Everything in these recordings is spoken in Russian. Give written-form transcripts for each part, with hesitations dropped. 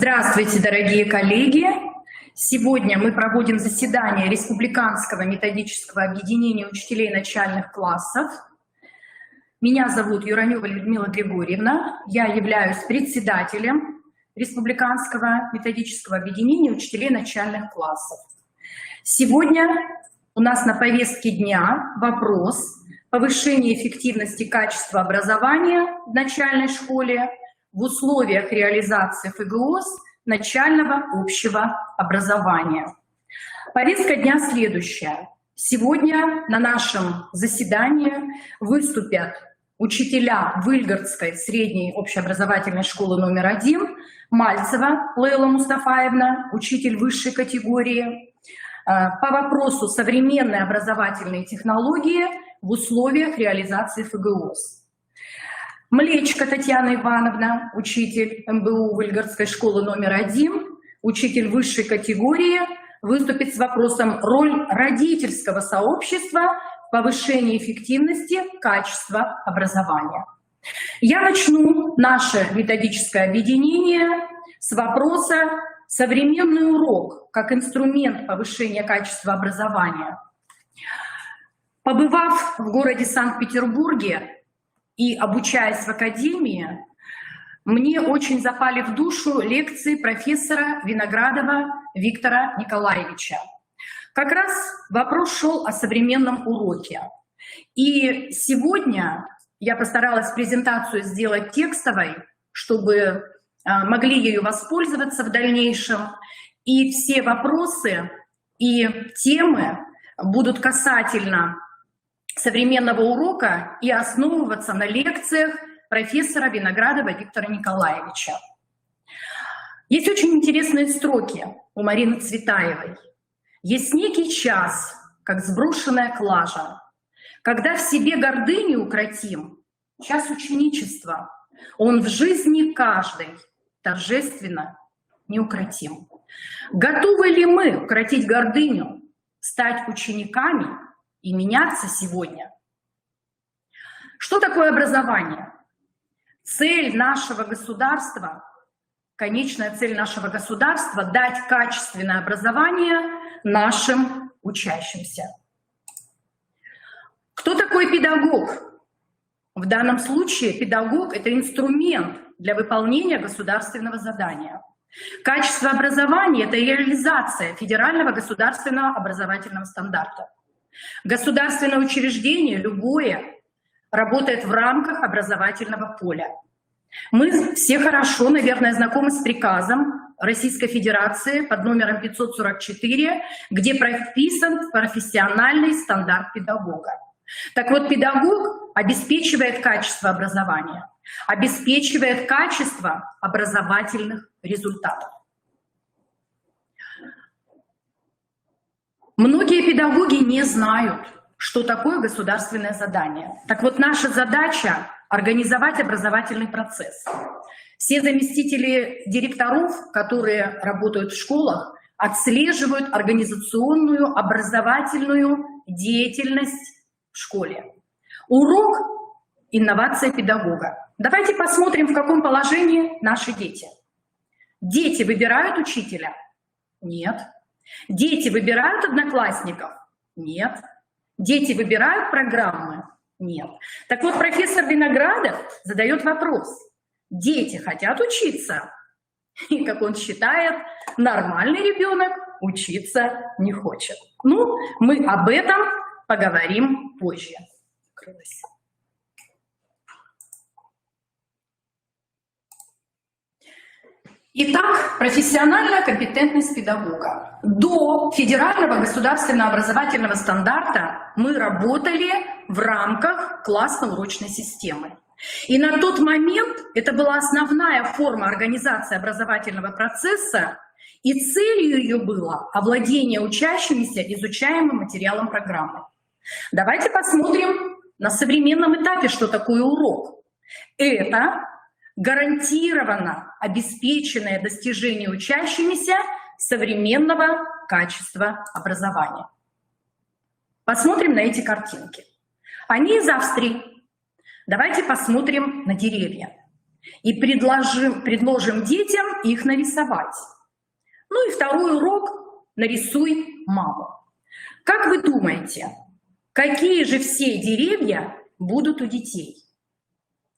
Здравствуйте, дорогие коллеги! Сегодня мы проводим заседание Республиканского методического объединения учителей начальных классов. Меня зовут Юранева Людмила Григорьевна. Я являюсь председателем Республиканского методического объединения учителей начальных классов. Сегодня у нас на повестке дня вопрос повышения эффективности качества образования в начальной школе в условиях реализации ФГОС начального общего образования. Повестка дня следующая. Сегодня на нашем заседании выступят учителя Выльгородской средней общеобразовательной школы номер 1 Мальцева Лейла Мустафаевна, учитель высшей категории, по вопросу современные образовательные технологии в условиях реализации ФГОС. Млечко Татьяна Ивановна, учитель МБУ Выльгородской школы номер 1, учитель высшей категории, выступит с вопросом «Роль родительского сообщества в повышении эффективности качества образования». Я начну наше методическое объединение с вопроса «Современный урок как инструмент повышения качества образования». Побывав в городе Санкт-Петербурге и обучаясь в академии, мне очень запали в душу лекции профессора Виноградова Виктора Николаевича. Как раз вопрос шел о современном уроке. И сегодня я постаралась презентацию сделать текстовой, чтобы могли ею воспользоваться в дальнейшем. И все вопросы и темы будут касательно современного урока и основываться на лекциях профессора Виноградова Виктора Николаевича. Есть очень интересные строки у Марины Цветаевой. «Есть некий час, как сброшенная клажа, когда в себе гордыню укротим, час ученичества, он в жизни каждой торжественно неукротим. Готовы ли мы укротить гордыню, стать учениками и меняться сегодня?» Что такое образование? Цель нашего государства, конечная цель нашего государства – дать качественное образование нашим учащимся. Кто такой педагог? В данном случае педагог – это инструмент для выполнения государственного задания. Качество образования – это реализация федерального государственного образовательного стандарта. Государственное учреждение, любое, работает в рамках образовательного поля. Мы все хорошо, наверное, знакомы с приказом Российской Федерации под номером 544, где прописан профессиональный стандарт педагога. Так вот, педагог обеспечивает качество образования, обеспечивает качество образовательных результатов. Многие педагоги не знают, что такое государственное задание. Так вот, наша задача – организовать образовательный процесс. Все заместители директоров, которые работают в школах, отслеживают организационную, образовательную деятельность в школе. Урок – инновация педагога. Давайте посмотрим, в каком положении наши дети. Дети выбирают учителя? Нет. Дети выбирают одноклассников? Нет. Дети выбирают программы? Нет. Так вот, профессор Виноградов задает вопрос. Дети хотят учиться? И, как он считает, нормальный ребенок учиться не хочет. Ну, мы об этом поговорим позже. Итак, профессиональная компетентность педагога. До федерального государственного образовательного стандарта мы работали в рамках классно-урочной системы. И на тот момент это была основная форма организации образовательного процесса, и целью ее было овладение учащимися изучаемым материалом программы. Давайте посмотрим на современном этапе, что такое урок. Это гарантированно обеспеченное достижение учащимися современного качества образования. Посмотрим на эти картинки. Они из Австрии. Давайте посмотрим на деревья. и предложим детям их нарисовать. Ну и второй урок – нарисуй маму. Как вы думаете, какие же все деревья будут у детей?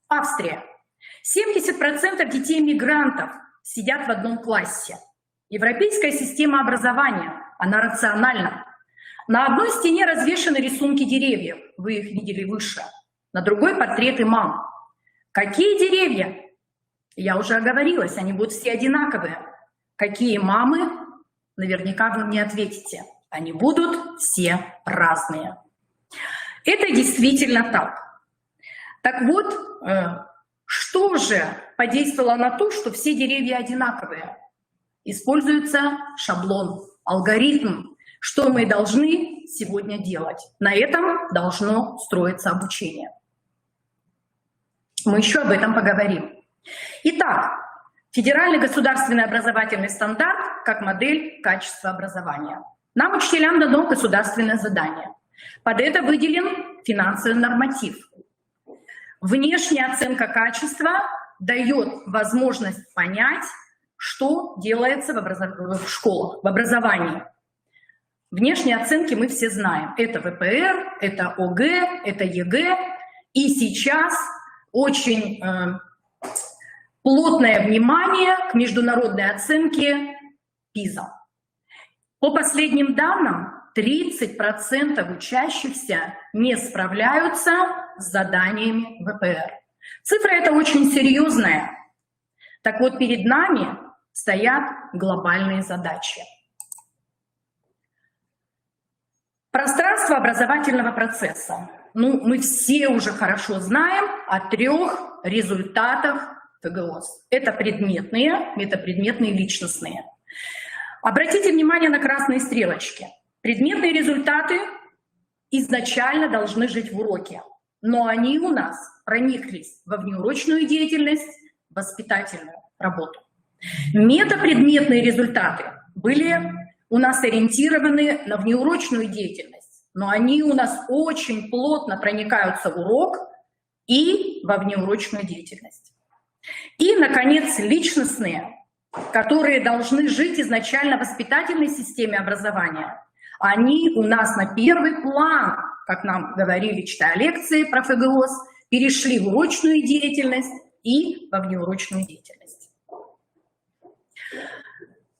Австрия. 70% детей-мигрантов сидят в одном классе. Европейская система образования, она рациональна. На одной стене развешаны рисунки деревьев, вы их видели выше, на другой портреты мам. Какие деревья? Я уже оговорилась, они будут все одинаковые. Какие мамы? Наверняка вы мне ответите. Они будут все разные. Это действительно так. Так вот, что же подействовало на то, что все деревья одинаковые? Используется шаблон, алгоритм, что мы должны сегодня делать. На этом должно строиться обучение. Мы еще об этом поговорим. Итак, федеральный государственный образовательный стандарт как модель качества образования. Нам, учителям, дано государственное задание. Под это выделен финансовый норматив. Внешняя оценка качества дает возможность понять, что делается в школах, в образовании. Внешние оценки мы все знаем. Это ВПР, это ОГЭ, это ЕГЭ. И сейчас очень плотное внимание к международной оценке ПИЗа. По последним данным, 30% учащихся не справляются с заданиями ВПР. Цифра эта очень серьезная. Так вот, перед нами стоят глобальные задачи. Пространство образовательного процесса. Ну, мы все уже хорошо знаем о 3 результатах ФГОС. Это предметные, метапродметные, личностные. Обратите внимание на красные стрелочки. Предметные результаты изначально должны жить в уроке, но они у нас прониклись во внеурочную деятельность, воспитательную работу. Метапредметные результаты были у нас ориентированы на внеурочную деятельность, но они у нас очень плотно проникаются в урок и во внеурочную деятельность. И, наконец, личностные, которые должны жить изначально в воспитательной системе образования. Они у нас на первый план, как нам говорили, читая лекции про ФГОС, перешли в урочную деятельность и во внеурочную деятельность.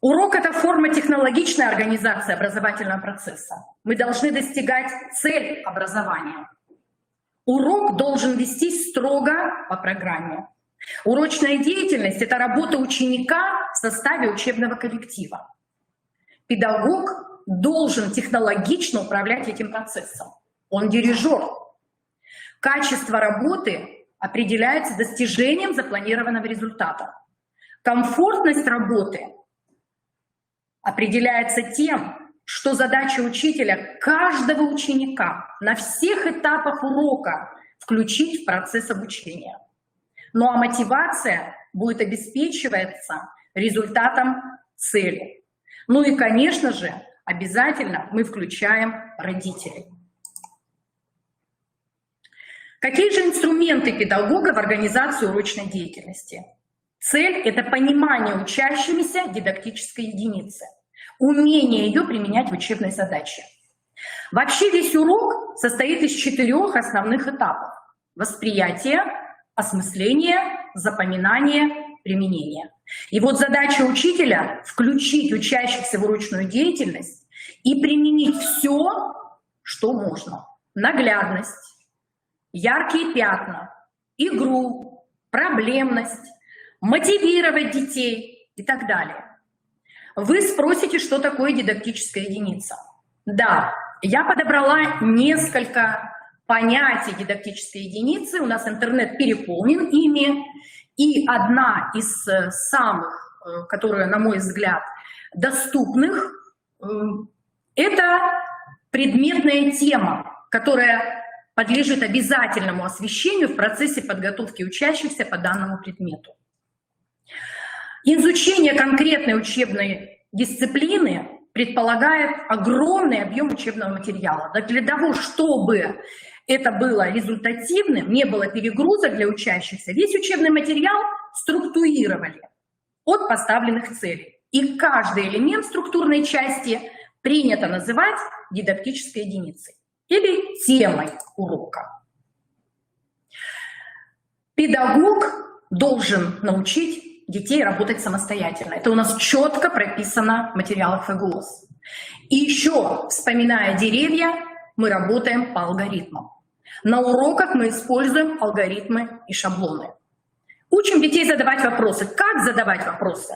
Урок – это форма технологичной организации образовательного процесса. Мы должны достигать цель образования. Урок должен вестись строго по программе. Урочная деятельность – это работа ученика в составе учебного коллектива. Педагог должен технологично управлять этим процессом. Он дирижер. Качество работы определяется достижением запланированного результата. Комфортность работы определяется тем, что задача учителя каждого ученика на всех этапах урока включить в процесс обучения. Ну а мотивация будет обеспечиваться результатом цели. Ну и, конечно же, обязательно мы включаем родителей. Какие же инструменты педагога в организации урочной деятельности? Цель – это понимание учащимися дидактической единицы, умение ее применять в учебной задаче. Вообще весь урок состоит из 4 основных этапов: восприятие, осмысление, запоминание, применение. И вот задача учителя – включить учащихся в урочную деятельность и применить все, что можно. Наглядность, яркие пятна, игру, проблемность, мотивировать детей и так далее. Вы спросите, что такое дидактическая единица. Да, я подобрала несколько понятий дидактической единицы, у нас интернет переполнен ими, и одна из самых, которая, на мой взгляд, доступных, это предметная тема, которая подлежит обязательному освещению в процессе подготовки учащихся по данному предмету. Изучение конкретной учебной дисциплины предполагает огромный объем учебного материала. Для того, чтобы это было результативным, не было перегрузок для учащихся, весь учебный материал структурировали от поставленных целей. И каждый элемент структурной части принято называть дидактической единицей или темой урока. Педагог должен научить детей работать самостоятельно. Это у нас четко прописано в материалах ФГОС. И еще, вспоминая деревья, мы работаем по алгоритмам. На уроках мы используем алгоритмы и шаблоны. Учим детей задавать вопросы. Как задавать вопросы?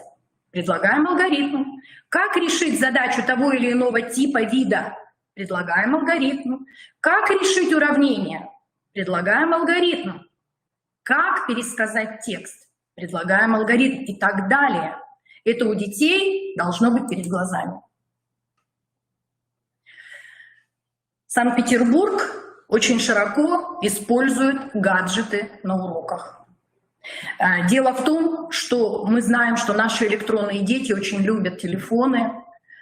Предлагаем алгоритмы. Как решить задачу того или иного типа, вида? Предлагаем алгоритмы. Как решить уравнение? Предлагаем алгоритм. Как пересказать текст? Предлагаем алгоритм и так далее. Это у детей должно быть перед глазами. Санкт-Петербург очень широко использует гаджеты на уроках. Дело в том, что мы знаем, что наши электронные дети очень любят телефоны,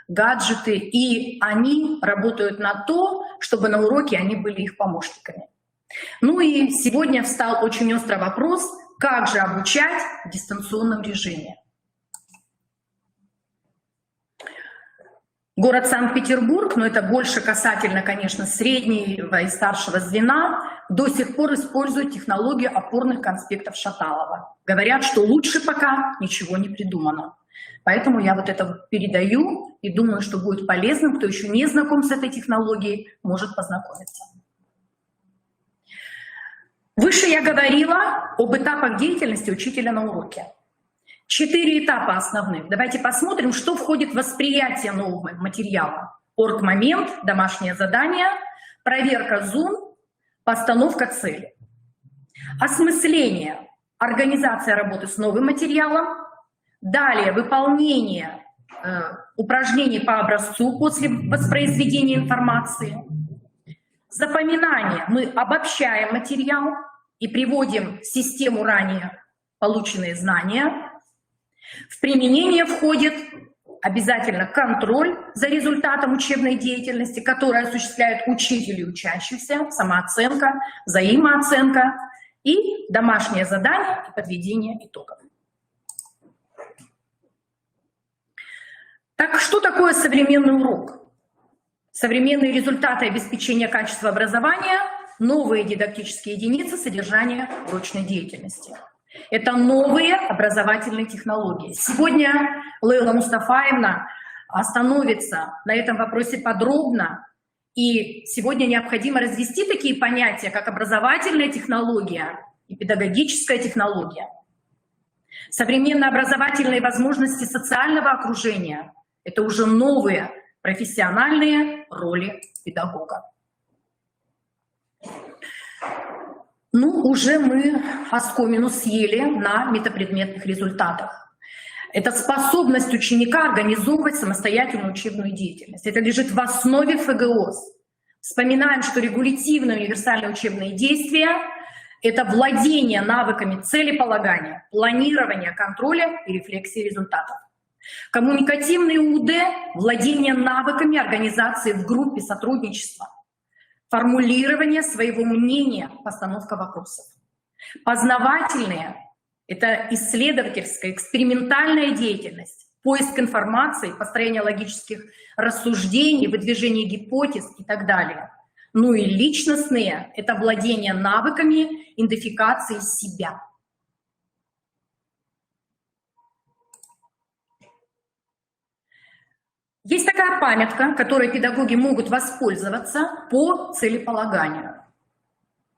гаджеты, и они работают на то, чтобы на уроке они были их помощниками. Ну и сегодня встал очень острый вопрос, как же обучать в дистанционном режиме. Город Санкт-Петербург, но это больше касательно, конечно, среднего и старшего звена, до сих пор использует технологию опорных конспектов Шаталова. Говорят, что лучше пока ничего не придумано. Поэтому я вот это передаю и думаю, что будет полезным, кто еще не знаком с этой технологией, может познакомиться. Выше я говорила об этапах деятельности учителя на уроке. 4 этапа основных. Давайте посмотрим, что входит в восприятие нового материала. Оргмомент, домашнее задание, проверка Zoom, постановка цели. Осмысление, организация работы с новым материалом. Далее выполнение упражнений по образцу после воспроизведения информации. Запоминание. Мы обобщаем материал и приводим в систему ранее полученные знания. В применение входит обязательно контроль за результатом учебной деятельности, который осуществляют учитель и учащийся, самооценка, взаимооценка и домашнее задание и подведение итогов. Так что такое современный урок? Современные результаты обеспечения качества образования, новые дидактические единицы содержания урочной деятельности. Это новые образовательные технологии. Сегодня Лейла Мустафаевна остановится на этом вопросе подробно. И сегодня необходимо развести такие понятия, как образовательная технология и педагогическая технология. Современные образовательные возможности социального окружения – это уже новые профессиональные роли педагога. Ну, уже мы оскомину съели на метапредметных результатах. Это способность ученика организовывать самостоятельную учебную деятельность. Это лежит в основе ФГОС. Вспоминаем, что регулятивные универсальные учебные действия – это владение навыками целеполагания, планирования, контроля и рефлексии результатов. Коммуникативный УД – владение навыками организации в группе сотрудничества. Формулирование своего мнения, постановка вопросов. Познавательные – это исследовательская, экспериментальная деятельность, поиск информации, построение логических рассуждений, выдвижение гипотез и так далее. Ну и личностные – это владение навыками идентификации себя. Есть такая памятка, которой педагоги могут воспользоваться по целеполаганию.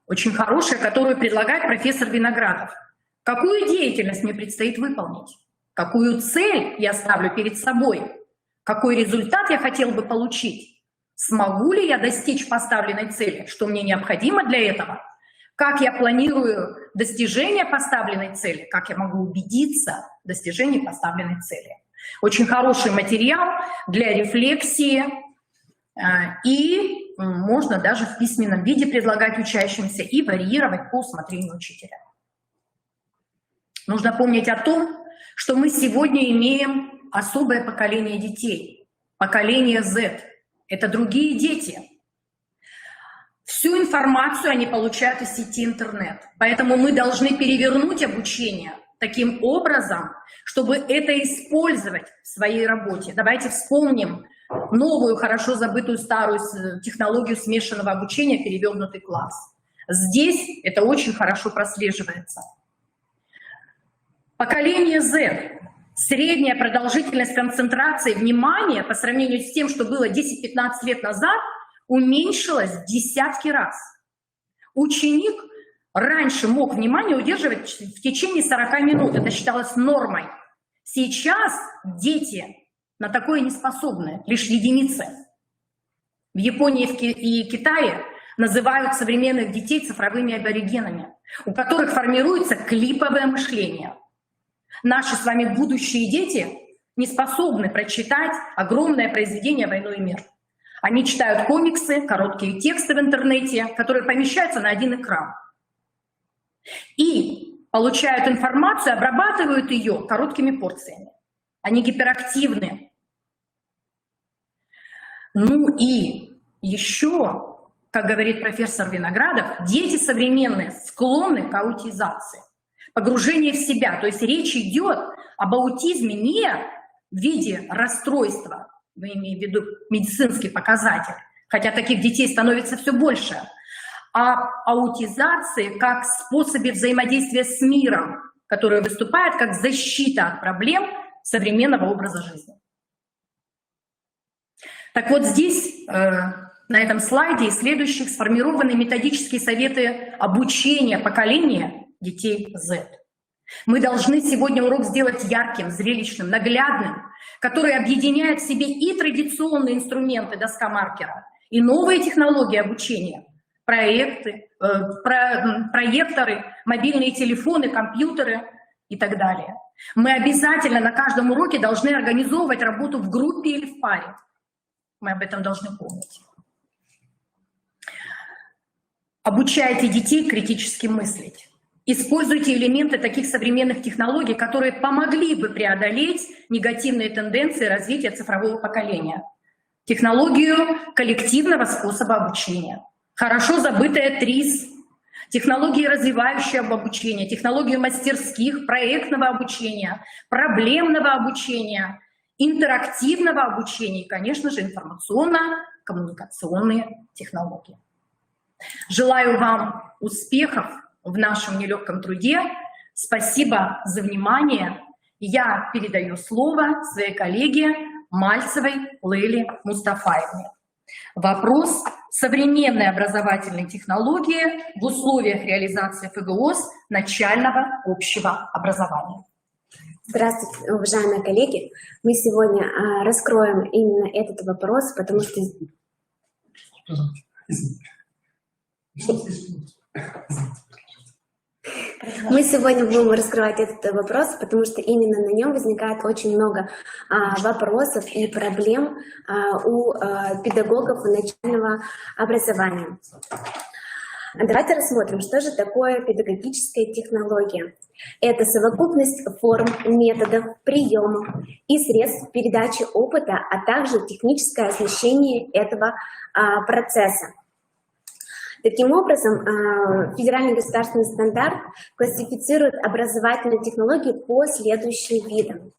Очень хорошая, которую предлагает профессор Виноградов. Какую деятельность мне предстоит выполнить? Какую цель я ставлю перед собой? Какой результат я хотел бы получить? Смогу ли я достичь поставленной цели? Что мне необходимо для этого? Как я планирую достижение поставленной цели? Как я могу убедиться в достижении поставленной цели? Очень хороший материал для рефлексии, и можно даже в письменном виде предлагать учащимся и варьировать по усмотрению учителя. Нужно помнить о том, что мы сегодня имеем особое поколение детей, поколение Z. Это другие дети. Всю информацию они получают из сети интернет. Поэтому мы должны перевернуть обучение таким образом, чтобы это использовать в своей работе. Давайте вспомним новую, хорошо забытую старую технологию смешанного обучения, перевернутый класс. Здесь это очень хорошо прослеживается. Поколение Z. Средняя продолжительность концентрации внимания по сравнению с тем, что было 10-15 лет назад, уменьшилась в десятки раз. Ученик раньше мог внимание удерживать в течение 40 минут. Это считалось нормой. Сейчас дети на такое не способны, лишь единицы. В Японии и Китае называют современных детей цифровыми аборигенами, у которых формируется клиповое мышление. Наши с вами будущие дети не способны прочитать огромное произведение «Войну и мир». Они читают комиксы, короткие тексты в интернете, которые помещаются на один экран. И получают информацию, обрабатывают ее короткими порциями. Они гиперактивны. Ну и еще, как говорит профессор Виноградов, дети современные склонны к аутизации. Погружение в себя. То есть речь идет об аутизме не в виде расстройства, мы имеем в виду медицинский показатель, хотя таких детей становится все больше, а аутизации как способе взаимодействия с миром, который выступает как защита от проблем современного образа жизни. Так вот здесь, на этом слайде и следующих, сформированы методические советы обучения поколения детей Z. Мы должны сегодня урок сделать ярким, зрелищным, наглядным, который объединяет в себе и традиционные инструменты доска маркера, и новые технологии обучения, проекторы, мобильные телефоны, компьютеры и так далее. Мы обязательно на каждом уроке должны организовывать работу в группе или в паре. Мы об этом должны помнить. Обучайте детей критически мыслить. Используйте элементы таких современных технологий, которые помогли бы преодолеть негативные тенденции развития цифрового поколения. Технологию коллективного способа обучения. Хорошо забытая ТРИС, технологии развивающего обучения, технологию мастерских, проектного обучения, проблемного обучения, интерактивного обучения и, конечно же, информационно-коммуникационные технологии. Желаю вам успехов в нашем нелегком труде. Спасибо за внимание. Я передаю слово своей коллеге Мальцевой Лейле Мустафаевне. Вопрос современной образовательной технологии в условиях реализации ФГОС начального общего образования. Здравствуйте, уважаемые коллеги. Мы сегодня раскроем именно этот вопрос, потому что... Мы сегодня будем раскрывать этот вопрос, потому что именно на нем возникает очень много вопросов и проблем у педагогов начального образования. Давайте рассмотрим, что же такое педагогическая технология. Это совокупность форм, методов, приемов и средств передачи опыта, а также техническое оснащение этого процесса. Таким образом, федеральный государственный стандарт классифицирует образовательные технологии по следующим видам.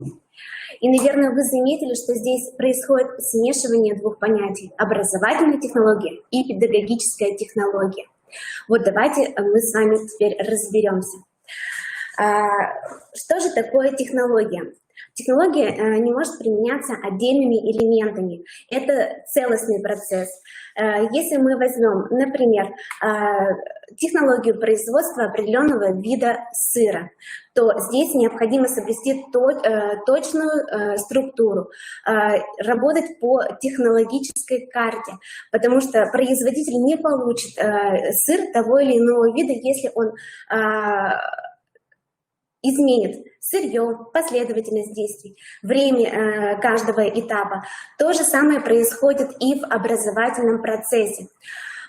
И, наверное, вы заметили, что здесь происходит смешивание двух понятий – образовательная технология и педагогическая технология. Вот давайте мы с вами теперь разберемся. Что же такое технология? Технология не может применяться отдельными элементами. Это целостный процесс. Если мы возьмем, например, технологию производства определенного вида сыра, то здесь необходимо соблюсти точную структуру, работать по технологической карте, потому что производитель не получит сыр того или иного вида, если он изменит сырье, последовательность действий, время каждого этапа. То же самое происходит и в образовательном процессе.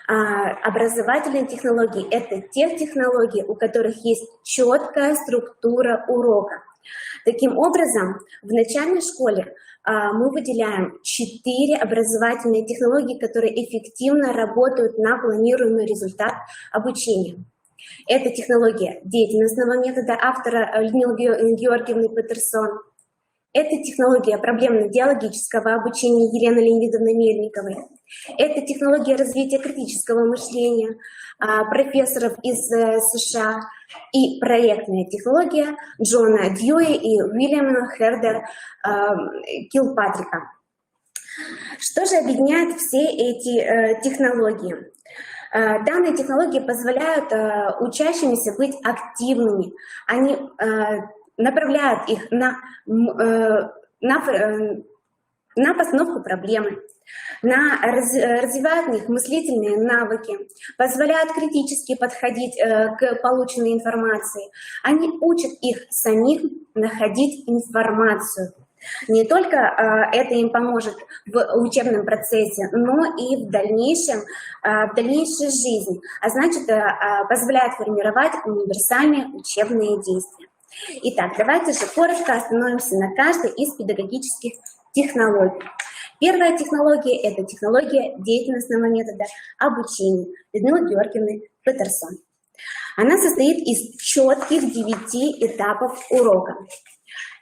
Образовательные технологии – это те технологии, у которых есть четкая структура урока. Таким образом, в начальной школе мы выделяем 4 образовательные технологии, которые эффективно работают на планируемый результат обучения. Это технология деятельностного метода автора Людмилы Георгиевны Петерсон. Это технология проблемно-диалогического обучения Елены Леонидовны Мельниковой. Это технология развития критического мышления профессоров из США. И проектная технология Джона Дьюи и Уильяма Хердер Килпатрика. Что же объединяет все эти технологии? Данные технологии позволяют учащимся быть активными. Они направляют их на постановку проблемы, развивают в них мыслительные навыки, позволяют критически подходить к полученной информации. Они учат их самих находить информацию. Не только это им поможет в учебном процессе, но и в дальнейшей жизни, а значит, позволяет формировать универсальные учебные действия. Итак, давайте же коротко остановимся на каждой из педагогических технологий. Первая технология – это технология деятельностного метода обучения Людмилы Георгиевны Петерсон. Она состоит из четких 9 этапов урока.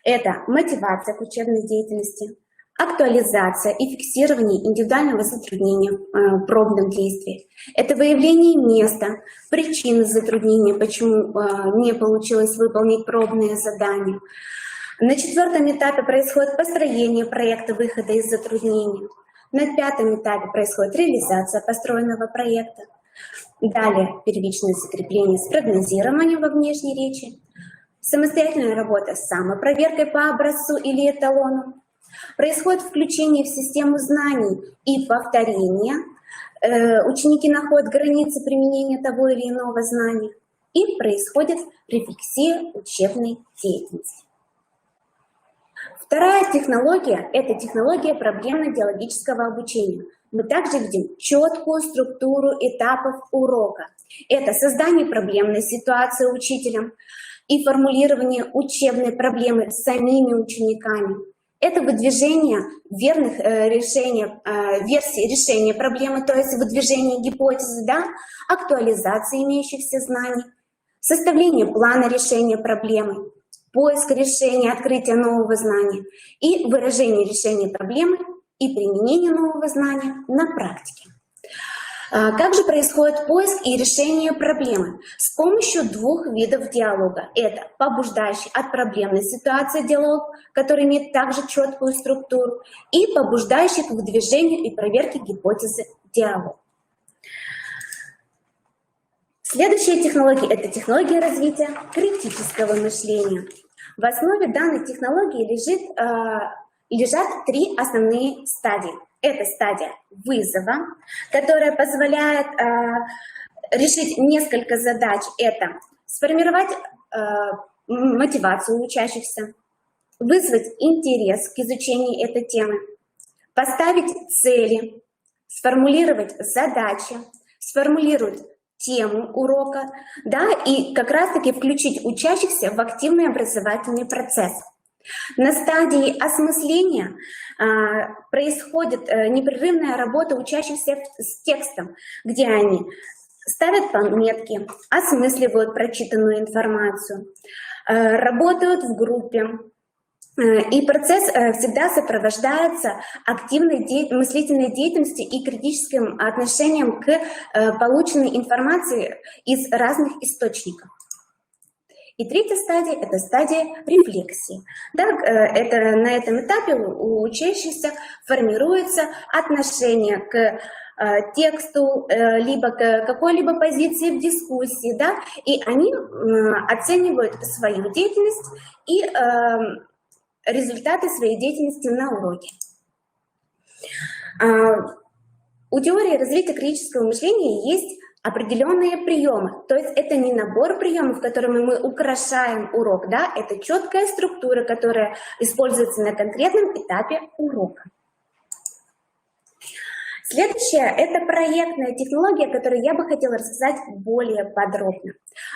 Это мотивация к учебной деятельности, актуализация и фиксирование индивидуального затруднения в пробном действии. Это выявление места, причины затруднения, почему не получилось выполнить пробные задания. На 4-м этапе происходит построение проекта выхода из затруднений. На 5-м этапе происходит реализация построенного проекта. Далее первичное закрепление с прогнозированием во внешней речи. Самостоятельная работа с самопроверкой по образцу или эталону. Происходит включение в систему знаний и повторение. Ученики находят границы применения того или иного знания. И происходит рефлексия учебной деятельности. Вторая технология – это технология проблемно-диалогического обучения. Мы также видим четкую структуру этапов урока. Это создание проблемной ситуации учителем и формулирование учебной проблемы самими учениками. Это выдвижение верных версий решения проблемы, то есть выдвижение гипотезы, да, актуализация имеющихся знаний, составление плана решения проблемы, поиск решения, открытие нового знания и выражение решения проблемы и применение нового знания на практике. Как же происходит поиск и решение проблемы? С помощью 2 видов диалога. Это побуждающий от проблемной ситуации диалог, который имеет также четкую структуру, и побуждающий к выдвижению и проверке гипотезы диалог. Следующая технология – это технология развития критического мышления. В основе данной технологии лежат 3 основные стадии. Это стадия вызова, которая позволяет решить несколько задач. Это сформировать мотивацию учащихся, вызвать интерес к изучению этой темы, поставить цели, сформулировать задачи, сформулировать тему урока, да, и как раз-таки включить учащихся в активный образовательный процесс. На стадии осмысления происходит непрерывная работа учащихся с текстом, где они ставят пометки, осмысливают прочитанную информацию, работают в группе. И процесс всегда сопровождается активной мыслительной деятельностью и критическим отношением к полученной информации из разных источников. И третья стадия – это стадия рефлексии. Да, на этом этапе у учащихся формируется отношение к тексту, либо к какой-либо позиции в дискуссии, да, и они оценивают свою деятельность и результаты своей деятельности на уроке. У теории развития критического мышления есть определенные приемы, то есть это не набор приемов, которыми мы украшаем урок, да, это четкая структура, которая используется на конкретном этапе урока. Следующая – это проектная технология, о которой я бы хотела рассказать более подробно.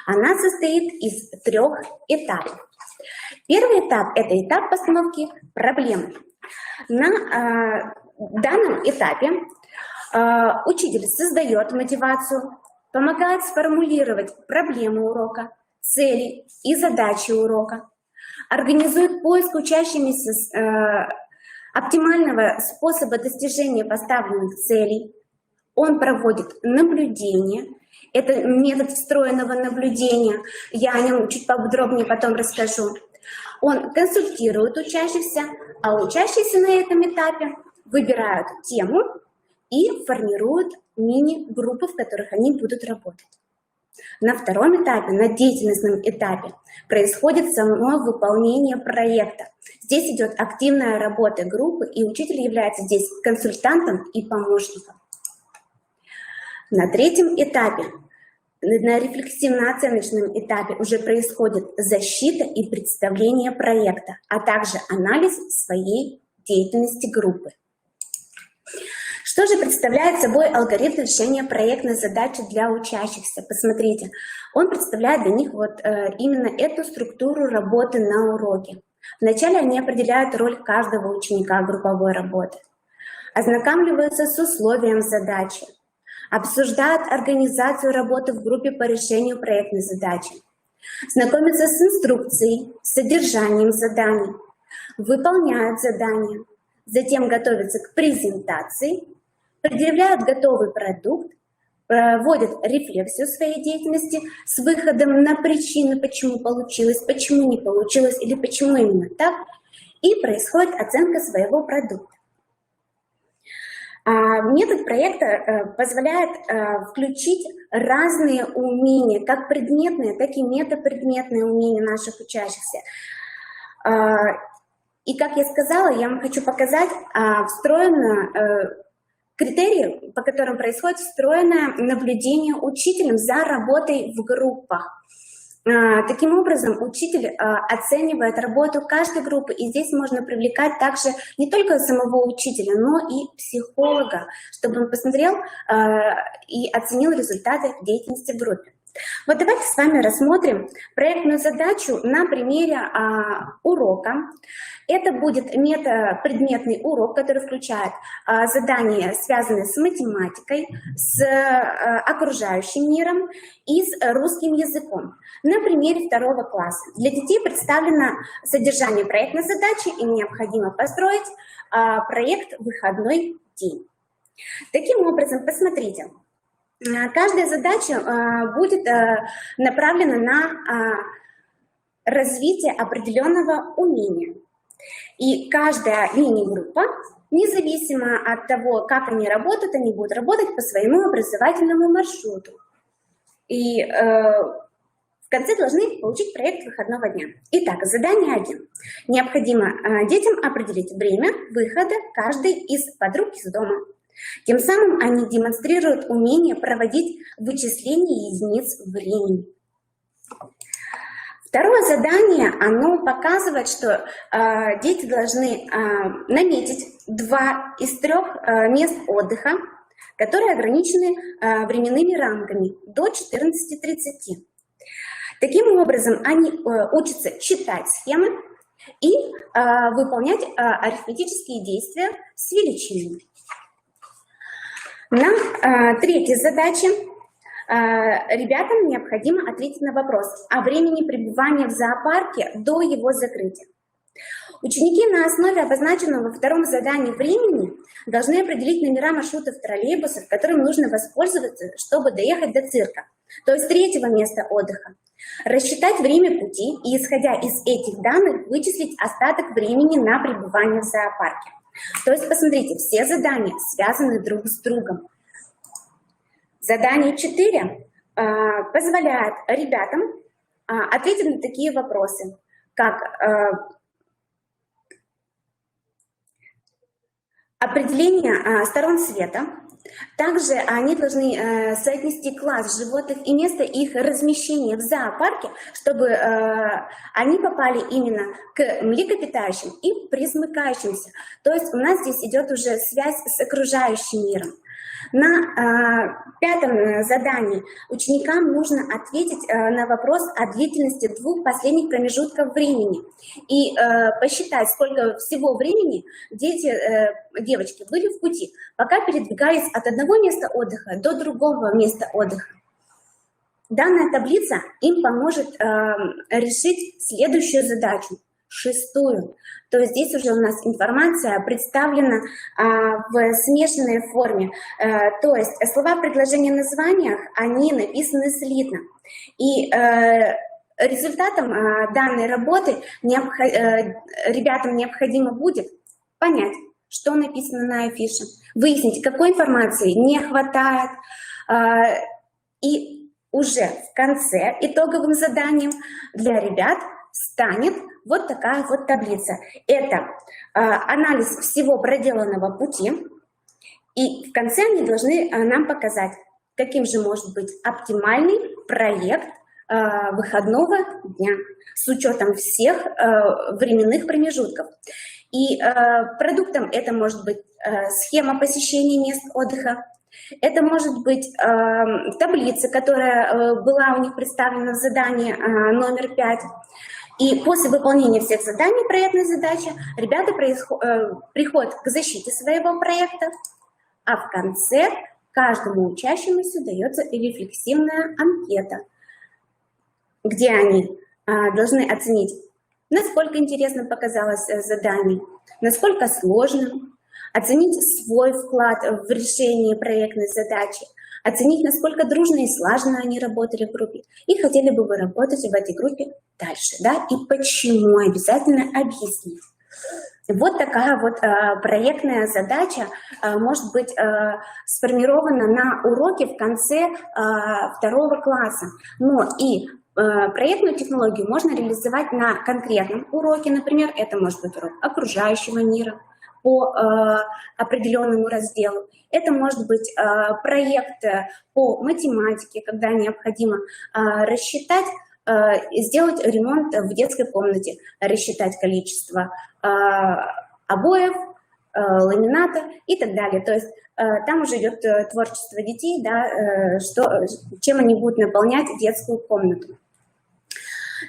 Она состоит из 3 этапов. Первый этап – это этап постановки проблемы. На данном этапе учитель создает мотивацию, помогает сформулировать проблемы урока, цели и задачи урока, организует поиск учащимися оптимального способа достижения поставленных целей. Он проводит наблюдение. Это метод встроенного наблюдения. Я о нем чуть подробнее потом расскажу. Он консультирует учащихся, а учащиеся на этом этапе выбирают тему и формируют мини-группы, в которых они будут работать. На втором этапе, на деятельностном этапе, происходит само выполнение проекта. Здесь идет активная работа группы, и учитель является здесь консультантом и помощником. На третьем этапе, на рефлексивно-оценочном этапе, уже происходит защита и представление проекта, а также анализ своей деятельности группы. Что же представляет собой алгоритм решения проектной задачи для учащихся? Посмотрите, он представляет для них вот именно эту структуру работы на уроке. Вначале они определяют роль каждого ученика групповой работы, ознакомливаются с условием задачи, обсуждают организацию работы в группе по решению проектной задачи, знакомятся с инструкцией, содержанием заданий, выполняют задания, затем готовятся к презентации, предъявляют готовый продукт, проводят рефлексию своей деятельности с выходом на причины, почему получилось, почему не получилось или почему именно так, и происходит оценка своего продукта. Метод проекта позволяет включить разные умения, как предметные, так и метапредметные умения наших учащихся. И, как я сказала, я вам хочу показать критерии, по которым происходит встроенное наблюдение учителем за работой в группах. Таким образом, учитель оценивает работу каждой группы, и здесь можно привлекать также не только самого учителя, но и психолога, чтобы он посмотрел и оценил результаты деятельности в группе. Вот давайте с вами рассмотрим проектную задачу на примере урока. Это будет метапредметный урок, который включает задания, связанные с математикой, с окружающим миром и с русским языком. На примере 2 класса. Для детей представлено содержание проектной задачи, им необходимо построить проект «Выходной день». Таким образом, посмотрите. Каждая задача будет направлена на развитие определенного умения. И каждая мини-группа, независимо от того, как они будут работать по своему образовательному маршруту. И в конце должны получить проект выходного дня. Итак, задание 1. Необходимо детям определить время выхода каждой из подруг из дома. Тем самым они демонстрируют умение проводить вычисления единиц времени. Второе задание, оно показывает, что дети должны наметить 2 из 3 мест отдыха, которые ограничены временными рамками до 14:30. Таким образом, они учатся читать схемы и выполнять арифметические действия с величинами. На третьей задаче ребятам необходимо ответить на вопрос о времени пребывания в зоопарке до его закрытия. Ученики на основе обозначенного во втором задании времени должны определить номера маршрутов троллейбусов, которым нужно воспользоваться, чтобы доехать до цирка, то есть 3-го места отдыха, рассчитать время пути и, исходя из этих данных, вычислить остаток времени на пребывание в зоопарке. То есть, посмотрите, все задания связаны друг с другом. Задание 4 позволяет ребятам ответить на такие вопросы, как определение сторон света. Также они должны соотнести класс животных и место их размещения в зоопарке, чтобы они попали именно к млекопитающим и пресмыкающимся. То есть у нас здесь идет уже связь с окружающим миром. На пятом задании ученикам нужно ответить на вопрос о длительности 2 последних промежутков времени и посчитать, сколько всего времени девочки были в пути, пока передвигались от одного места отдыха до другого места отдыха. Данная таблица им поможет решить следующую задачу, 6-ю. То есть здесь уже у нас информация представлена в смешанной форме. То есть слова в предложении названиях, они написаны слитно. И результатом данной работы ребятам необходимо будет понять, что написано на афише, выяснить, какой информации не хватает, и уже в конце итоговым заданием для ребят станет вот такая вот таблица. Это анализ всего проделанного пути, и в конце они должны нам показать, каким же может быть оптимальный проект выходного дня с учетом всех временных промежутков. И продуктом это может быть схема посещения мест отдыха, это может быть таблица, которая была у них представлена в задании номер 5. И после выполнения всех заданий проектной задачи ребята приходят к защите своего проекта, а в конце каждому учащемуся дается рефлексивная анкета, где они должны оценить, насколько интересно показалось задание, насколько сложным, оценить свой вклад в решение проектной задачи, оценить, насколько дружно и слаженно они работали в группе, и хотели бы вы работать в этой группе дальше, да, и почему, обязательно объяснить. Вот такая вот проектная задача может быть сформирована на уроке в конце 2 класса. Но и проектную технологию можно реализовать на конкретном уроке, например, это может быть урок окружающего мира по определенному разделу. Это может быть проект по математике, когда необходимо рассчитать, сделать ремонт в детской комнате, рассчитать количество обоев, ламината и так далее. То есть там уже идет творчество детей, да, чем они будут наполнять детскую комнату.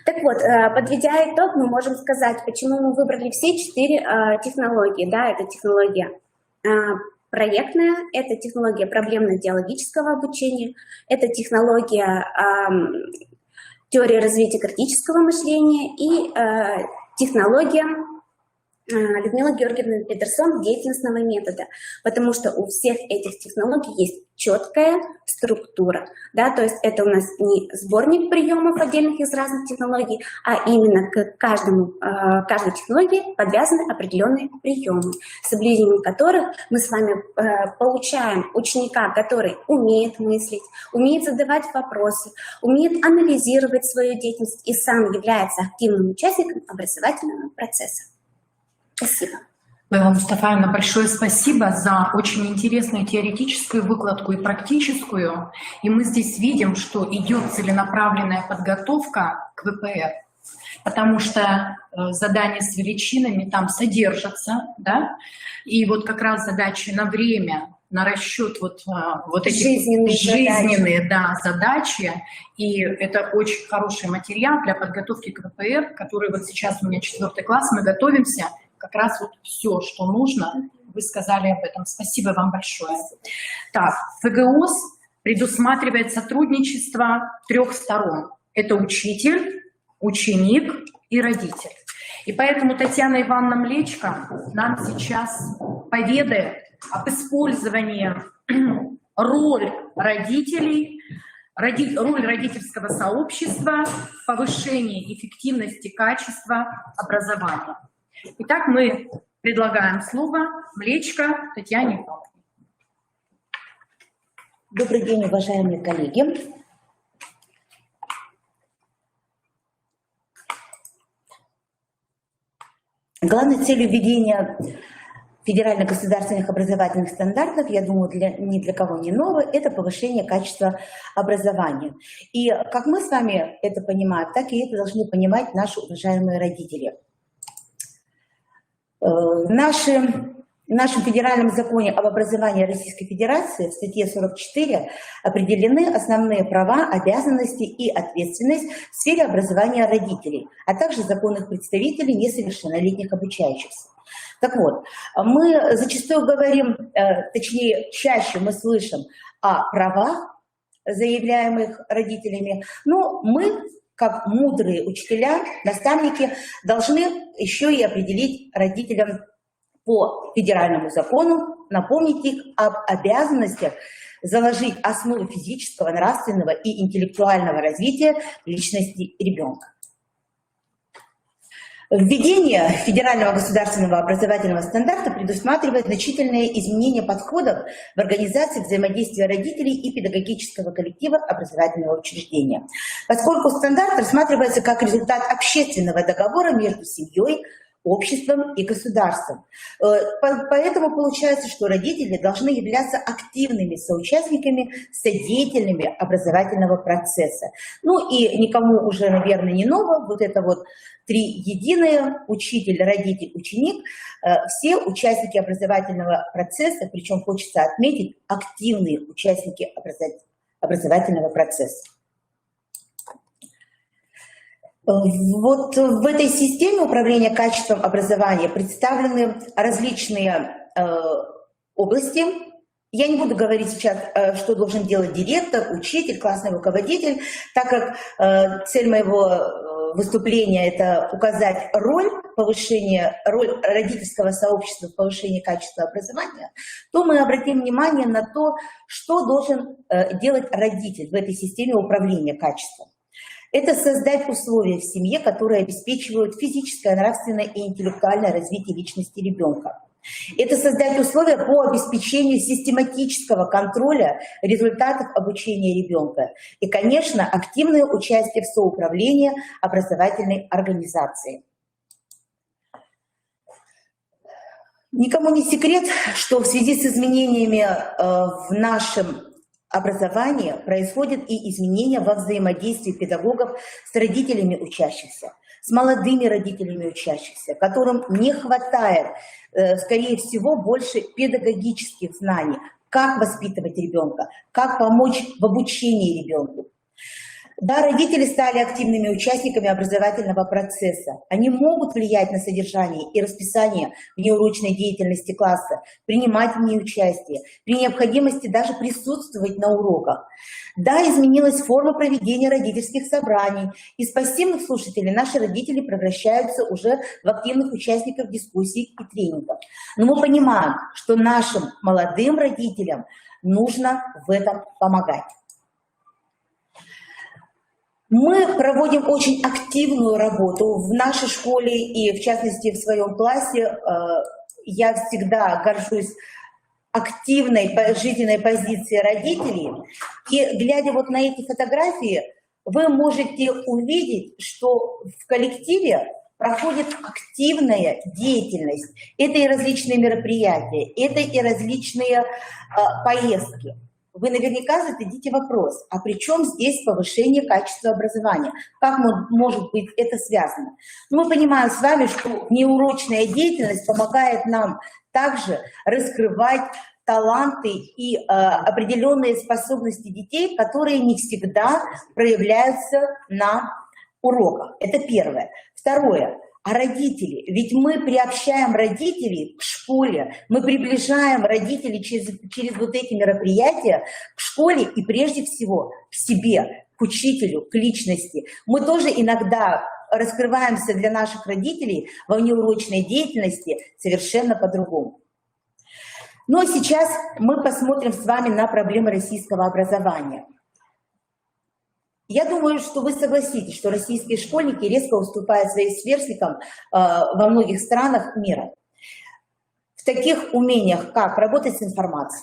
Так вот, подведя итог, мы можем сказать, почему мы выбрали все 4 технологии. Да, это технология проектная, это технология проблемно-диалогического обучения, это технология теории развития критического мышления и технология Людмилы Георгиевны Петерсон деятельностного метода, потому что у всех этих технологий есть четкая структура, да, то есть это у нас не сборник приемов отдельных из разных технологий, а именно к каждой технологии подвязаны определенные приемы, с соблюдением которых мы с вами получаем ученика, который умеет мыслить, умеет задавать вопросы, умеет анализировать свою деятельность и сам является активным участником образовательного процесса. Спасибо. Лейла Мустафаевна, большое спасибо за очень интересную теоретическую выкладку и практическую. И мы здесь видим, что идет целенаправленная подготовка к ВПР, потому что задания с величинами там содержатся, да, и вот как раз задачи на время, на расчет вот этих жизненные задачи, и это очень хороший материал для подготовки к ВПР, который вот сейчас у меня 4 класс, мы готовимся. Как раз вот все, что нужно, вы сказали об этом. Спасибо вам большое. Так, ФГОС предусматривает сотрудничество 3 сторон. Это учитель, ученик и родитель. И поэтому Татьяна Ивановна Млечко нам сейчас поведает об использовании роли родителей, роль родительского сообщества в повышении эффективности качества образования. Итак, мы предлагаем слово Млечко Татьяне Ивановне. Добрый день, уважаемые коллеги. Главной целью введения федеральных государственных образовательных стандартов, я думаю, ни для кого не ново, это повышение качества образования. И как мы с вами это понимаем, так и это должны понимать наши уважаемые родители. Наши В нашем федеральном законе об образовании Российской Федерации в статье 44 определены основные права, обязанности и ответственность в сфере образования родителей, а также законных представителей несовершеннолетних обучающихся. Так вот, мы зачастую говорим, точнее, чаще мы слышим о правах, заявляемых родителями, но мы, как мудрые учителя, наставники, должны еще и определить родителям по федеральному закону, напомнить их об обязанностях заложить основы физического, нравственного и интеллектуального развития личности ребенка. Введение федерального государственного образовательного стандарта предусматривает значительные изменения подходов в организации взаимодействия родителей и педагогического коллектива образовательного учреждения, поскольку стандарт рассматривается как результат общественного договора между семьей, обществом и государством. Поэтому получается, что родители должны являться активными соучастниками, содеятельными образовательного процесса. Ну и никому уже, наверное, не ново, вот это вот три единые: учитель, родитель, ученик, все участники образовательного процесса, причем хочется отметить, активные участники образовательного процесса. Вот в этой системе управления качеством образования представлены различные области. Я не буду говорить сейчас, что должен делать директор, учитель, классный руководитель, так как цель моего выступления – это указать роль родительского сообщества в повышении качества образования, то мы обратим внимание на то, что должен делать родитель в этой системе управления качеством. Это создать условия в семье, которые обеспечивают физическое, нравственное и интеллектуальное развитие личности ребенка. Это создать условия по обеспечению систематического контроля результатов обучения ребенка. И, конечно, активное участие в соуправлении образовательной организации. Никому не секрет, что в связи с изменениями в нашем образования происходят и изменения во взаимодействии педагогов с родителями учащихся, с молодыми родителями учащихся, которым не хватает, скорее всего, больше педагогических знаний, как воспитывать ребенка, как помочь в обучении ребенку. Да, родители стали активными участниками образовательного процесса. Они могут влиять на содержание и расписание внеурочной деятельности класса, принимать в ней участие, при необходимости даже присутствовать на уроках. Да, изменилась форма проведения родительских собраний. Из пассивных слушателей наши родители превращаются уже в активных участников дискуссий и тренингов. Но мы понимаем, что нашим молодым родителям нужно в этом помогать. Мы проводим очень активную работу в нашей школе и, в частности, в своем классе. Я всегда горжусь активной жизненной позицией родителей. И, глядя вот на эти фотографии, вы можете увидеть, что в коллективе проходит активная деятельность. Это и различные мероприятия, это и различные поездки. Вы наверняка зададите вопрос, а при чем здесь повышение качества образования? Как может быть это связано? Но мы понимаем с вами, что неурочная деятельность помогает нам также раскрывать таланты и определенные способности детей, которые не всегда проявляются на уроках. Это первое. Второе. А родители? Ведь мы приобщаем родителей к школе, мы приближаем родителей через вот эти мероприятия к школе и прежде всего к себе, к учителю, к личности. Мы тоже иногда раскрываемся для наших родителей во внеурочной деятельности совершенно по-другому. Ну а сейчас мы посмотрим с вами на проблемы российского образования. Я думаю, что вы согласитесь, что российские школьники резко уступают своим сверстникам во многих странах мира. В таких умениях, как работать с информацией,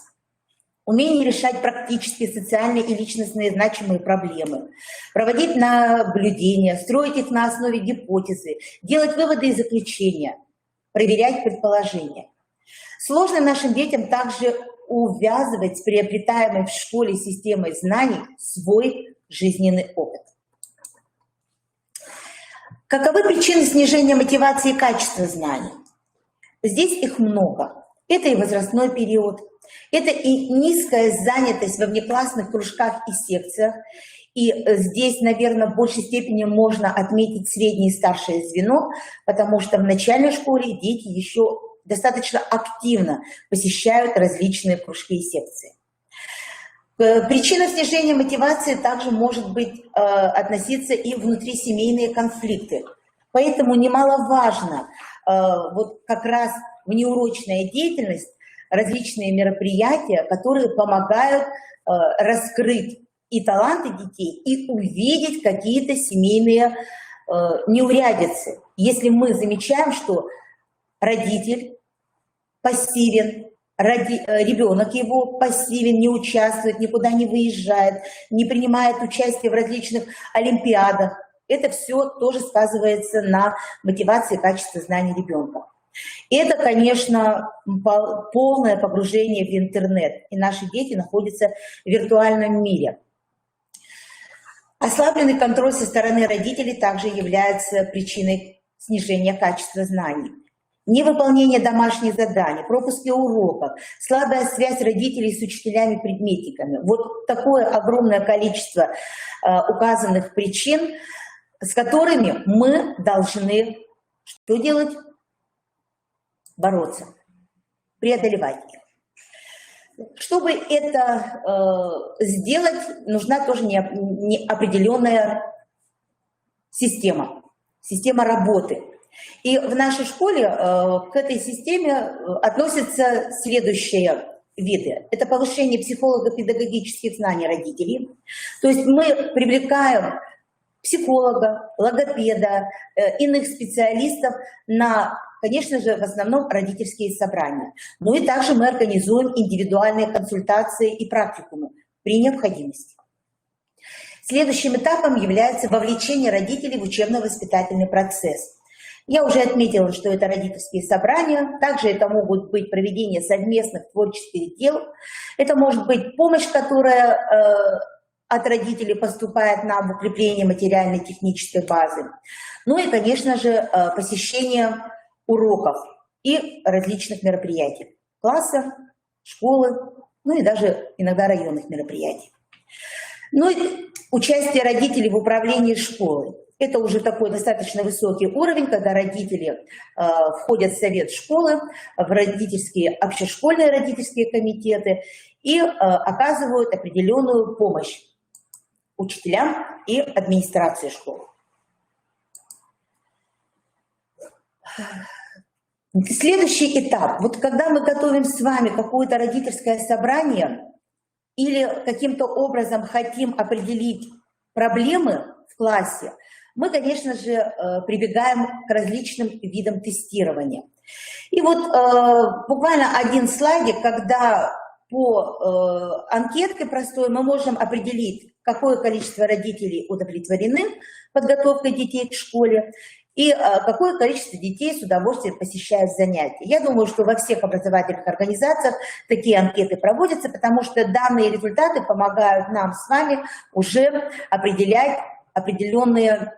умение решать практические социальные и личностные значимые проблемы, проводить наблюдения, строить их на основе гипотезы, делать выводы и заключения, проверять предположения. Сложно нашим детям также увязывать с приобретаемой в школе системой знаний свой жизненный опыт. Каковы причины снижения мотивации и качества знаний? Здесь их много. это и возрастной период, это и низкая занятость во внеклассных кружках и секциях. И здесь, наверное, в большей степени можно отметить среднее и старшее звено, потому что в начальной школе дети еще достаточно активно посещают различные кружки и секции. Причина снижения мотивации также может быть относиться и внутрисемейные конфликты. Поэтому немаловажно вот как раз внеурочная деятельность, различные мероприятия, которые помогают раскрыть и таланты детей, и увидеть какие-то семейные неурядицы. Если мы замечаем, что родитель пассивен, ребенок его пассивен, не участвует, никуда не выезжает, не принимает участие в различных олимпиадах, это все тоже сказывается на мотивации и качестве знаний ребенка. Это, конечно, полное погружение в интернет, и наши дети находятся в виртуальном мире. Ослабленный контроль со стороны родителей также является причиной снижения качества знаний. Невыполнение домашних заданий, пропуски уроков, слабая связь родителей с учителями-предметниками. Вот такое огромное количество указанных причин, с которыми мы должны что делать? Бороться, преодолевать их. Чтобы это сделать, нужна тоже определенная система работы. И в нашей школе к этой системе относятся следующие виды. Это повышение психолого-педагогических знаний родителей. То есть мы привлекаем психолога, логопеда, иных специалистов на, конечно же, в основном родительские собрания. Ну и также мы организуем индивидуальные консультации и практикумы при необходимости. Следующим этапом является вовлечение родителей в учебно-воспитательный процесс. Я уже отметила, что это родительские собрания, также это могут быть проведение совместных творческих дел, это может быть помощь, которая от родителей поступает на укрепление материально-технической базы. Ну и, конечно же, посещение уроков и различных мероприятий, класса, школы, ну и даже иногда районных мероприятий. Ну и участие родителей в управлении школой. Это уже такой достаточно высокий уровень, когда родители входят в совет школы, в родительские, общешкольные родительские комитеты и оказывают определенную помощь учителям и администрации школы. Следующий этап. Вот когда мы готовим с вами какое-то родительское собрание или каким-то образом хотим определить проблемы в классе, мы, конечно же, прибегаем к различным видам тестирования. И вот буквально один слайдик, когда по анкетке простой мы можем определить, какое количество родителей удовлетворены подготовкой детей к школе и какое количество детей с удовольствием посещают занятия. Я думаю, что во всех образовательных организациях такие анкеты проводятся, потому что данные результаты помогают нам с вами уже определять определенные,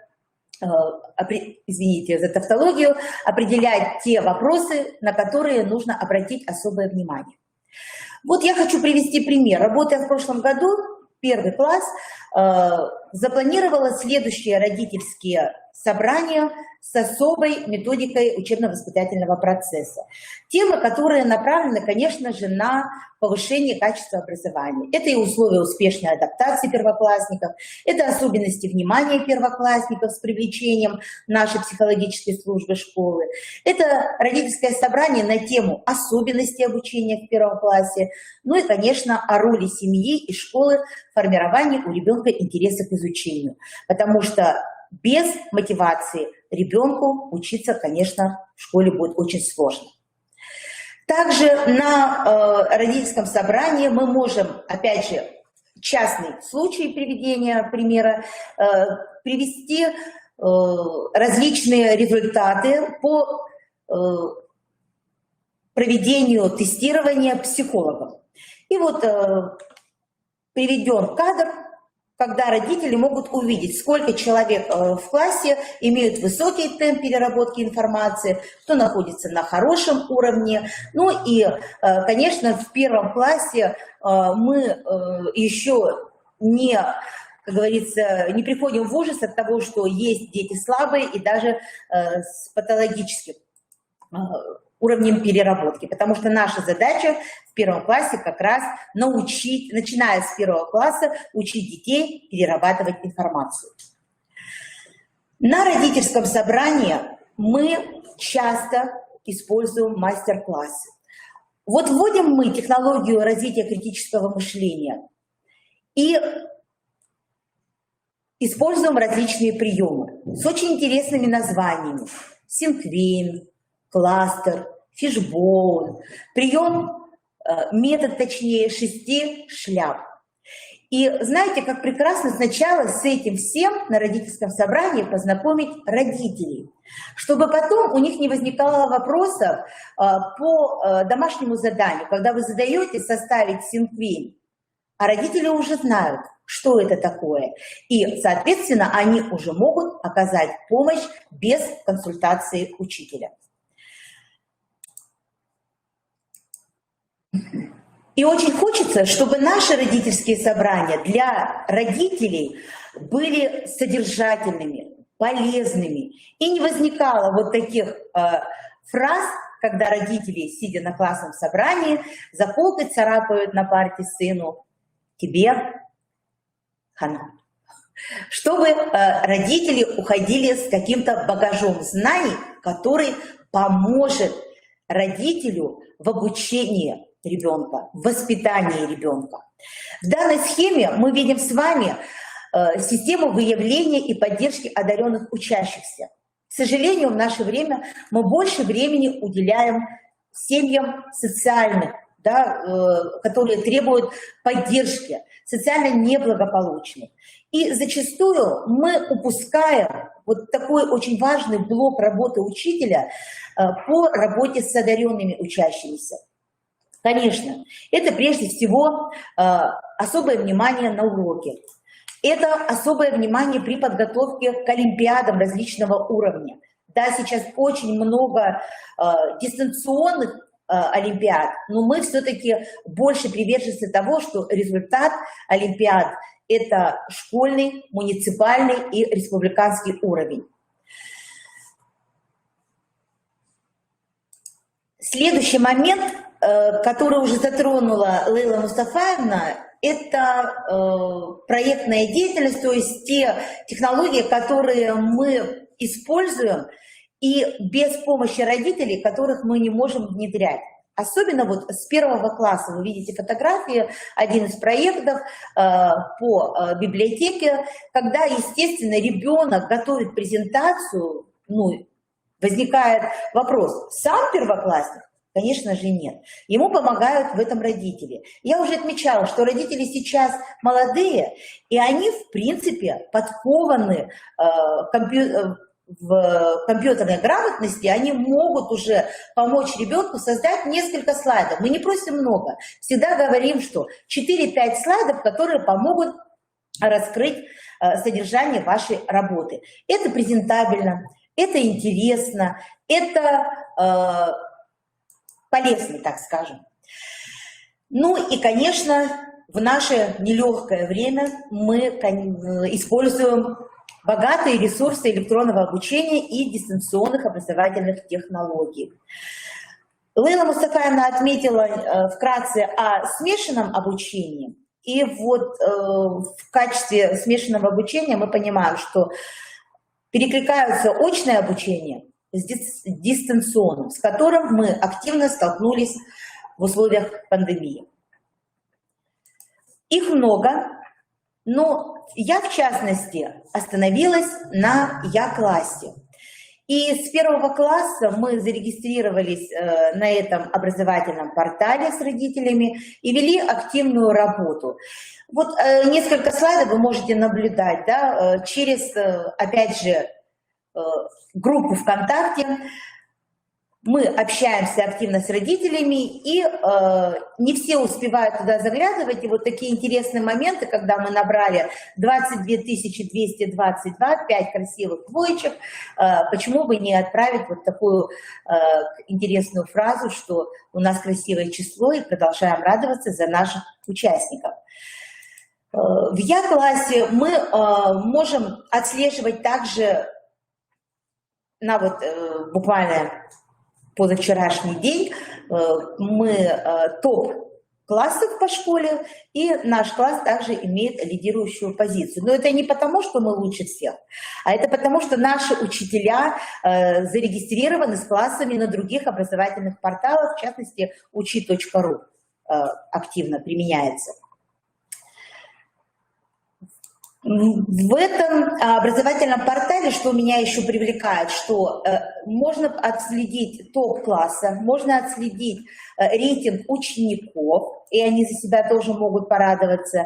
извините за тавтологию, определять те вопросы, на которые нужно обратить особое внимание. Вот я хочу привести пример. Работая в прошлом году, 1 класс, запланировала следующие родительские собрания с особой методикой учебно-воспитательного процесса. Темы, которые направлены, конечно же, на повышение качества образования. Это и условия успешной адаптации первоклассников, это особенности внимания первоклассников с привлечением нашей психологической службы школы, это родительское собрание на тему особенностей обучения в 1 классе, ну и, конечно, о роли семьи и школы в формировании у ребенка интереса к изучению, потому что без мотивации ребенку учиться, конечно, в школе будет очень сложно. Также на родительском собрании мы можем, опять же, частный случай приведения примера, привести различные результаты по проведению тестирования психологов. И вот приведен кадр когда родители могут увидеть, сколько человек в классе имеют высокий темп переработки информации, кто находится на хорошем уровне. Ну и, конечно, в первом классе мы еще не, как говорится, не приходим в ужас от того, что есть дети слабые и даже с патологическим уровнем переработки, потому что наша задача в первом классе как раз научить, начиная с первого класса, учить детей перерабатывать информацию. На родительском собрании мы часто используем мастер-классы. Вот вводим мы технологию развития критического мышления и используем различные приемы с очень интересными названиями. Синквейн, кластер, фишбоун, метод, точнее, 6 шляп. И знаете, как прекрасно сначала с этим всем на родительском собрании познакомить родителей, чтобы потом у них не возникало вопросов по домашнему заданию, когда вы задаете составить синквейн, а родители уже знают, что это такое, и, соответственно, они уже могут оказать помощь без консультации учителя. И очень хочется, чтобы наши родительские собрания для родителей были содержательными, полезными, и не возникало вот таких фраз, когда родители, сидя на классном собрании, за полкой царапают на парте сыну: «Тебе хана». Чтобы родители уходили с каким-то багажом знаний, который поможет родителю в обучении ребенка, в воспитании ребенка. В данной схеме мы видим с вами систему выявления и поддержки одаренных учащихся. К сожалению, в наше время мы больше времени уделяем семьям социальных, да, которые требуют поддержки, социально неблагополучных. И зачастую мы упускаем вот такой очень важный блок работы учителя по работе с одаренными учащимися. Конечно, это прежде всего особое внимание на уроке. Это особое внимание при подготовке к олимпиадам различного уровня. Да, сейчас очень много дистанционных олимпиад, но мы все-таки больше приверженцы того, что результат олимпиад – это школьный, муниципальный и республиканский уровень. Следующий момент, который уже затронула Лейла Мустафаевна, это проектная деятельность, то есть те технологии, которые мы используем, и без помощи родителей, которых мы не можем внедрять. Особенно вот с первого класса вы видите фотографии, один из проектов по библиотеке, когда, естественно, ребенок готовит презентацию, ну, возникает вопрос: сам первоклассник? Конечно же, нет. Ему помогают в этом родители. Я уже отмечала, что родители сейчас молодые, и они, в принципе, подкованы в компьютерной грамотности, они могут уже помочь ребенку создать несколько слайдов. Мы не просим много. Всегда говорим, что 4-5 слайдов, которые помогут раскрыть содержание вашей работы. Это презентабельно, это интересно, это полезно, так скажем. Ну и, конечно, в наше нелегкое время мы используем богатые ресурсы электронного обучения и дистанционных образовательных технологий. Лейла Мустафаевна отметила вкратце о смешанном обучении. И вот в качестве смешанного обучения мы понимаем, что перекликаются очное обучение с дистанционным, с которым мы активно столкнулись в условиях пандемии. Их много, но я, в частности, остановилась на Я-классе. И с первого класса мы зарегистрировались на этом образовательном портале с родителями и вели активную работу. Вот несколько слайдов вы можете наблюдать, да, через, опять же, группу ВКонтакте. мы общаемся активно с родителями, и не все успевают туда заглядывать. И вот такие интересные моменты, когда мы набрали 22 222, 5 красивых двоечек, почему бы не отправить вот такую интересную фразу, что у нас красивое число, и продолжаем радоваться за наших участников. В Я-классе мы можем отслеживать также на вот буквально позавчерашний день мы топ классов по школе, и наш класс также имеет лидирующую позицию. Но это не потому, что мы лучше всех, а это потому, что наши учителя зарегистрированы с классами на других образовательных порталах, в частности, учи.ру активно применяется. В этом образовательном портале, что меня еще привлекает, что можно отследить топ класса, можно отследить рейтинг учеников, и они за себя тоже могут порадоваться.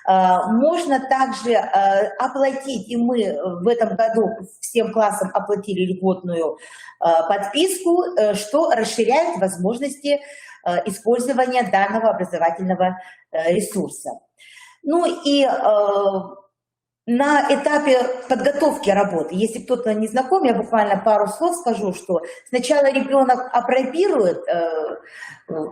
Можно также оплатить, и мы в этом году всем классам оплатили льготную подписку, что расширяет возможности использования данного образовательного ресурса. Ну и на этапе подготовки работы, если кто-то не знаком, я буквально пару слов скажу, что сначала ребенок апробирует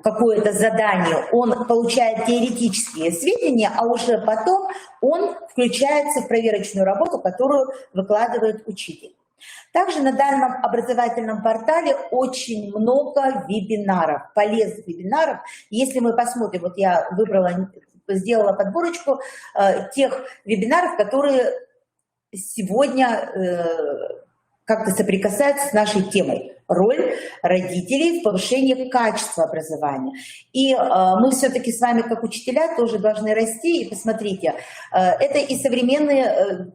какое-то задание, он получает теоретические сведения, а уже потом он включается в проверочную работу, которую выкладывает учитель. Также на данном образовательном портале очень много вебинаров, полезных вебинаров. Если мы посмотрим, вот я сделала подборочку тех вебинаров, которые сегодня как-то соприкасаются с нашей темой. Роль родителей в повышении качества образования. И мы все-таки с вами, как учителя, тоже должны расти. И посмотрите, это и современные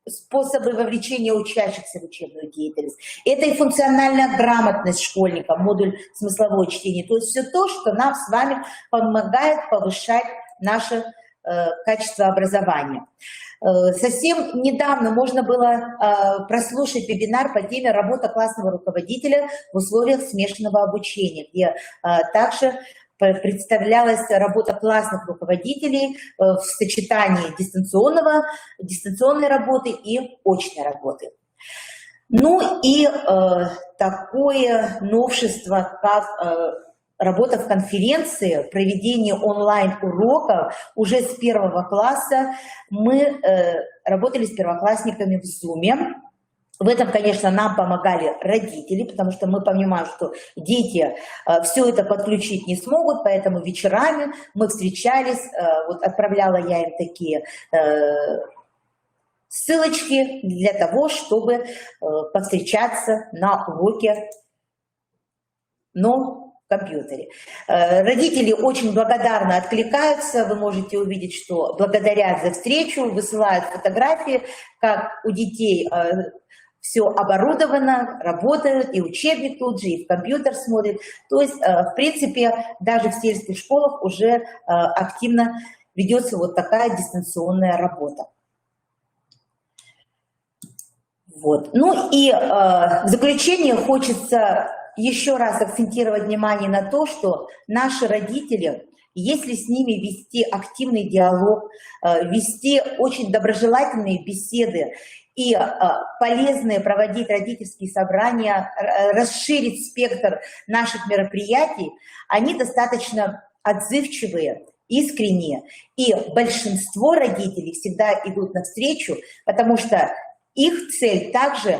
способы вовлечения учащихся в учебную деятельность. Это и функциональная грамотность школьника, модуль смыслового чтения. То есть все то, что нам с вами помогает повышать наше качество образования. Совсем недавно можно было прослушать вебинар по теме «Работа классного руководителя в условиях смешанного обучения», где также представлялась работа классных руководителей в сочетании дистанционной работы и очной работы. Ну и такое новшество, как работа в конференции, проведение онлайн-уроков. Уже с 1 класса мы работали с первоклассниками в Zoom. В этом, конечно, нам помогали родители, потому что мы понимаем, что дети все это подключить не смогут, поэтому вечерами мы встречались, вот отправляла я им такие ссылочки для того, чтобы повстречаться на уроке, но в компьютере. Родители очень благодарно откликаются, вы можете увидеть, что благодарят за встречу, высылают фотографии, как у детей все оборудовано, работают, и учебник тут же, и в компьютер смотрят. То есть, в принципе, даже в сельских школах уже активно ведется вот такая дистанционная работа. Вот. Ну и в заключение хочется еще раз акцентировать внимание на то, что наши родители, если с ними вести активный диалог, вести очень доброжелательные беседы, и полезные проводить родительские собрания, расширить спектр наших мероприятий, они достаточно отзывчивые, искренние. И большинство родителей всегда идут навстречу, потому что их цель также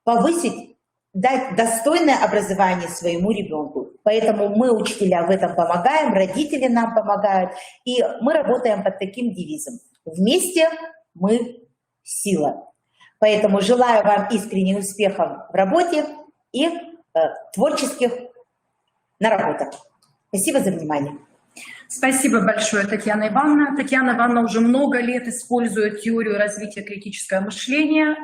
повысить, дать достойное образование своему ребенку. Поэтому мы, учителя, в этом помогаем, родители нам помогают, и мы работаем под таким девизом: вместе мы сила. Поэтому желаю вам искренних успехов в работе и творческих наработок. Спасибо за внимание. Спасибо большое, Татьяна Ивановна. Татьяна Ивановна уже много лет использует теорию развития критического мышления.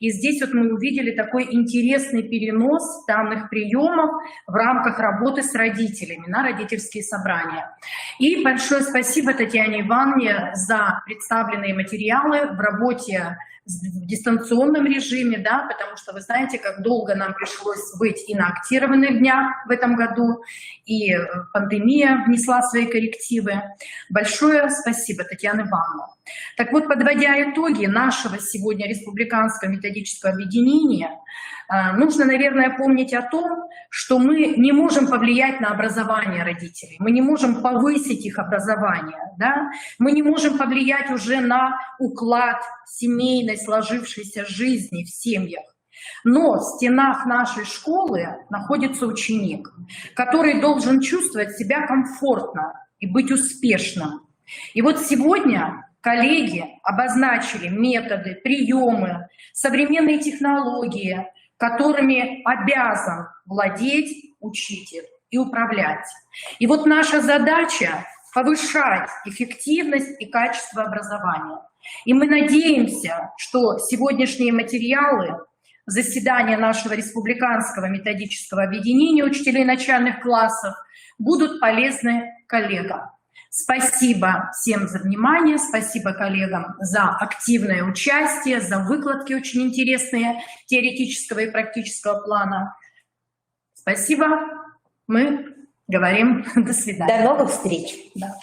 И здесь вот мы увидели такой интересный перенос данных приемов в рамках работы с родителями на родительские собрания. И большое спасибо Татьяне Ивановне за представленные материалы в работе в дистанционном режиме, да, потому что вы знаете, как долго нам пришлось быть и на актированных днях в этом году, и пандемия внесла свои коррективы. Большое спасибо, Татьяна Ивановна. Так вот, подводя итоги нашего сегодня республиканского методического объединения, нужно, наверное, помнить о том, что мы не можем повлиять на образование родителей, мы не можем повысить их образование, да? Мы не можем повлиять уже на уклад семейной сложившейся жизни в семьях. Но в стенах нашей школы находится ученик, который должен чувствовать себя комфортно и быть успешным. И вот сегодня коллеги обозначили методы, приемы, современные технологии, которыми обязан владеть учитель и управлять. И вот наша задача — повышать эффективность и качество образования. И мы надеемся, что сегодняшние материалы заседания нашего республиканского методического объединения учителей начальных классов будут полезны коллегам. Спасибо всем за внимание, спасибо коллегам за активное участие, за выкладки очень интересные теоретического и практического плана. Спасибо, мы говорим до свидания. До новых встреч. Да.